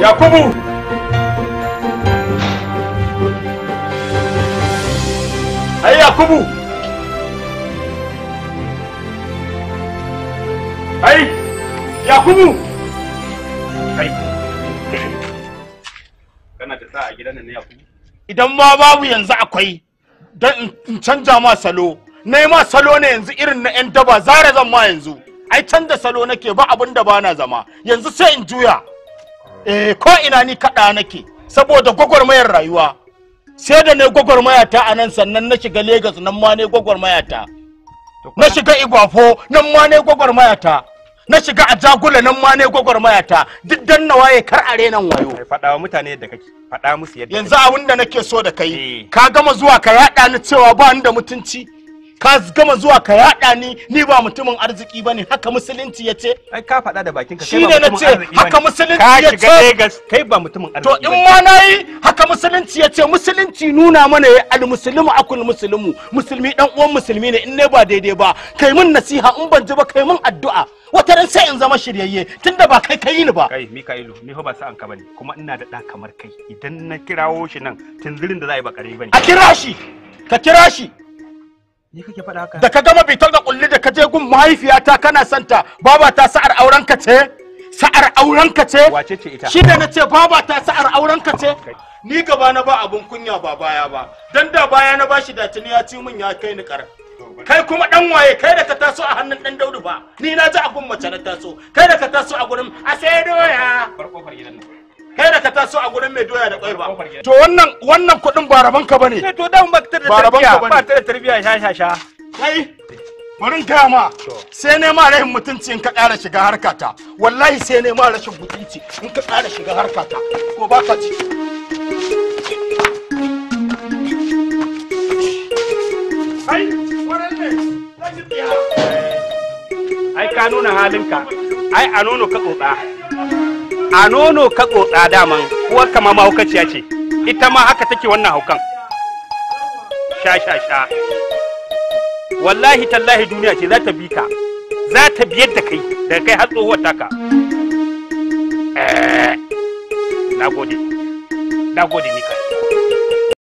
Yakubu! Ai Yakubu! Ai Yakubu! Ai. Kana da sa a gidan nan ne Yakubu? Idan ma babu yanzu akwai dan in canja ma salo. Nayi ma salo ne yanzu irin na 'yan daba zare zan ma yanzu. Ai canza salo nake ba abin da bana zama. Yanzu sai in juya. Ko ina ni kaɗa nake saboda gwagwarmayar rayuwa sai da ne gwagwarmaya ta a nan sannan na shiga Legas nan ma ne gwagwarmaya ta na shiga Igwafo nan ma ne gwagwarmaya ta na shiga Ajagula nan ma ne gwagwarmaya ta duk dan na waye kar are nan wayo faɗa wa mutane yadda kake faɗa musu yadda yanzu abin da nake so da kai ka gama zuwa ka yaɗa ni cewa ba ni da mutunci ka gama zuwa ka yaɗa ni ba mutumin arziki bane haka musulunci yace ai ka faɗa da bakinka kai ba mutumin arziki haka musulunci yace ka shiga Lagos kai ba mutumin arziki to in ma nayi haka musulunci yace musulunci nuna mana ya almuslimu akul muslimu musulmi dan uwan musulmi ne in ne ba daidai ba kai mun nasiha in ban ji ba kai mun addu'a wata ran sai in zama shiryayye tunda ba kai kai ni ba kai Mika'ilu ni fa ba sa'an ka bane kuma ina da da kamar kai idan na kirawo shi nan tunzirin da za a yi ba kare bane a kira shi ka kira shi ni kake faɗa haka da ka gama bitar da kulli da ka je gun mahaifiyata kana santa baba ta sa'ar auren ka ce sa'ar auren ka ce wace ce ita shi da nace baba ta sa'ar auren ka ce ni gaba na ba abun kunya ba baya ba dan da baya na bashi da tuni ya ci min ya kai ni kar kai kuma dan waye kai da ka taso a hannun dan Daudu ba ni na ji a gun mace na taso kai da ka taso a gurin a sai doya kai da ka taso a gurin mai doya da kwai ba to wannan kuɗin ba raban ka bane to dan ba ta da tarbiya ba ta da tarbiya sha kai bari ka ma sai ne ma rahin mutunci in ka ƙara shiga harkata wallahi sai ne ma rashin mutunci in ka ƙara shiga harkata ko ba ka ci ai wannan ne zaki tiya ai ka nuna halinka ai a nono ka tsotsa a nono ka tsotsa daman uwar kama mahaukaciya ce ita ma haka take wannan haukan sha wallahi tallahi duniya ce za ta bi ka za ta biyar da kai daga kai har tsohuwar taka na gode Mika